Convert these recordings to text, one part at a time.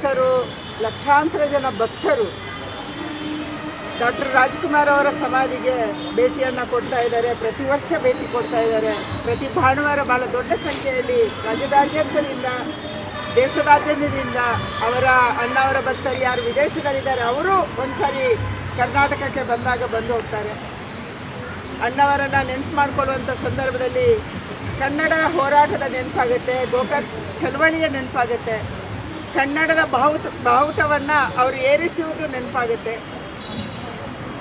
ನಾಯಕರು, ಲಕ್ಷಾಂತರ ಜನ ಭಕ್ತರು ಡಾಕ್ಟರ್ ರಾಜ್ಕುಮಾರ್ ಅವರ ಸಮಾಧಿಗೆ ಭೇಟಿಯನ್ನು ಕೊಡ್ತಾ ಇದ್ದಾರೆ. ಪ್ರತಿ ವರ್ಷ ಭೇಟಿ ಕೊಡ್ತಾ ಇದ್ದಾರೆ. ಪ್ರತಿ ಭಾನುವಾರ ಭಾಳ ದೊಡ್ಡ ಸಂಖ್ಯೆಯಲ್ಲಿ ರಾಜ್ಯದಾದ್ಯಂತದಿಂದ, ದೇಶದಾದ್ಯಂತದಿಂದ ಅಣ್ಣವರ ಭಕ್ತರು ಯಾರು ವಿದೇಶದಲ್ಲಿದ್ದಾರೆ ಅವರು ಒಂದ್ಸಾರಿ ಕರ್ನಾಟಕಕ್ಕೆ ಬಂದಾಗ ಬಂದು ಹೋಗ್ತಾರೆ. ಅಣ್ಣವರನ್ನು ನೆನಪು ಮಾಡಿಕೊಳ್ಳುವಂಥ ಸಂದರ್ಭದಲ್ಲಿ ಕನ್ನಡ ಹೋರಾಟದ ನೆನಪಾಗುತ್ತೆ, ಗೋಕಾಕ್ ಚಳವಳಿಯ ನೆನಪಾಗುತ್ತೆ, ಕನ್ನಡದ ಬಾವುಟವನ್ನು ಅವರು ಏರಿಸುವುದು ನೆನಪಾಗುತ್ತೆ.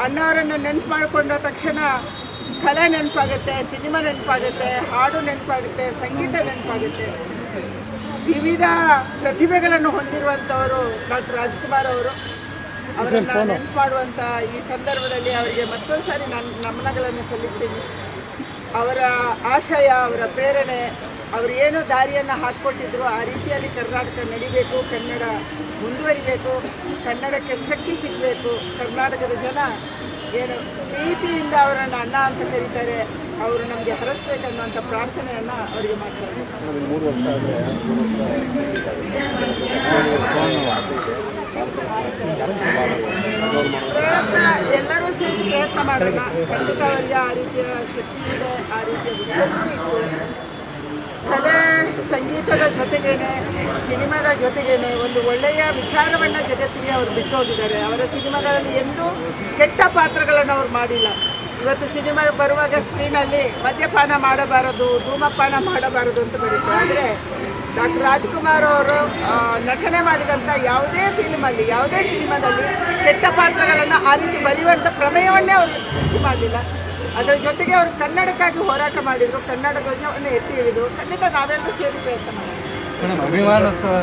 ಅಣ್ಣವರನ್ನು ನೆನಪು ಮಾಡಿಕೊಂಡ ತಕ್ಷಣ ಕಲೆ ನೆನಪಾಗುತ್ತೆ, ಸಿನಿಮಾ ನೆನಪಾಗುತ್ತೆ, ಹಾಡು ನೆನಪಾಗುತ್ತೆ, ಸಂಗೀತ ನೆನಪಾಗುತ್ತೆ. ವಿವಿಧ ಪ್ರತಿಭೆಗಳನ್ನು ಹೊಂದಿರುವಂಥವರು ಡಾಕ್ಟರ್ ರಾಜ್ಕುಮಾರ್ ಅವರು. ಅವರನ್ನು ನೆನಪು ಮಾಡುವಂಥ ಈ ಸಂದರ್ಭದಲ್ಲಿ ಅವರಿಗೆ ಮತ್ತೊಂದು ಸಾರಿ ನಾನು ನಮನಗಳನ್ನು ಸಲ್ಲಿಸ್ತೀನಿ. ಅವರ ಆಶಯ, ಅವರ ಪ್ರೇರಣೆ, ಅವರು ಏನು ದಾರಿಯನ್ನು ಹಾಕ್ಕೊಟ್ಟಿದ್ರು ಆ ರೀತಿಯಲ್ಲಿ ಕರ್ನಾಟಕ ನಡಿಬೇಕು, ಕನ್ನಡ ಮುಂದುವರಿಬೇಕು, ಕನ್ನಡಕ್ಕೆ ಶಕ್ತಿ ಸಿಗಬೇಕು. ಕರ್ನಾಟಕದ ಜನ ಏನು ಪ್ರೀತಿಯಿಂದ ಅವರನ್ನು ಅಣ್ಣ ಅಂತ ಕರೀತಾರೆ, ಅವರು ನಮಗೆ ಹರಸ್ಬೇಕನ್ನುವಂಥ ಪ್ರಾರ್ಥನೆಯನ್ನು ಅವರಿಗೆ ಮಾಡ್ತಾರೆ. ಎಲ್ಲರೂ ಸೇರಿ ಪ್ರಯತ್ನ ಮಾಡೋಣ. ಖಂಡಿತ ಅವರಿಗೆ ಆ ರೀತಿಯ ಶಕ್ತಿ ಇದೆ, ಆ ರೀತಿಯ ಬುದ್ಧಿಯೂ ಇತ್ತು. ಕಲೆ ಸಂಗೀತದ ಜೊತೆಗೇನೆ, ಸಿನಿಮಾದ ಜೊತೆಗೇನೆ ಒಂದು ಒಳ್ಳೆಯ ವಿಚಾರವನ್ನು ಜಗತ್ತಿಗೆ ಅವರು ಬಿಟ್ಟು ಹೋಗಿದ್ದಾರೆ. ಅವರ ಸಿನಿಮಾಗಳಲ್ಲಿ ಎಂದೂ ಕೆಟ್ಟ ಪಾತ್ರಗಳನ್ನು ಅವ್ರು ಮಾಡಿಲ್ಲ. ಇವತ್ತು ಸಿನಿಮಾ ಬರುವಾಗ ಸ್ಕ್ರೀನಲ್ಲಿ ಮದ್ಯಪಾನ ಮಾಡಬಾರದು, ಧೂಮಪಾನ ಮಾಡಬಾರದು ಅಂತ ಬರುತ್ತೆ. ಆದರೆ ಡಾಕ್ಟರ್ ರಾಜ್ಕುಮಾರ್ ಅವರು ನಟನೆ ಮಾಡಿದಂಥ ಯಾವುದೇ ಫಿಲ್ಮಲ್ಲಿ, ಯಾವುದೇ ಸಿನಿಮಾದಲ್ಲಿ ಕೆಟ್ಟ ಪಾತ್ರಗಳನ್ನು ಆ ರೀತಿ ಬರೆಯುವಂಥ ಪ್ರಮೇಯವನ್ನೇ ಅವರು ಸೃಷ್ಟಿ ಮಾಡಲಿಲ್ಲ. ಅದರ ಜೊತೆಗೆ ಅವರು ಕನ್ನಡಕ್ಕಾಗಿ ಹೋರಾಟ ಮಾಡಿದರು, ಕನ್ನಡ ಧ್ವಜವನ್ನು ಎತ್ತಿ ಹಿಡಿದು. ಖಂಡಿತ ನಾವೆಲ್ಲರೂ ಸೇರಿ ಪ್ರಯತ್ನ ಮಾಡೋಣ. ಅಭಿಮಾನೋತ್ಸವ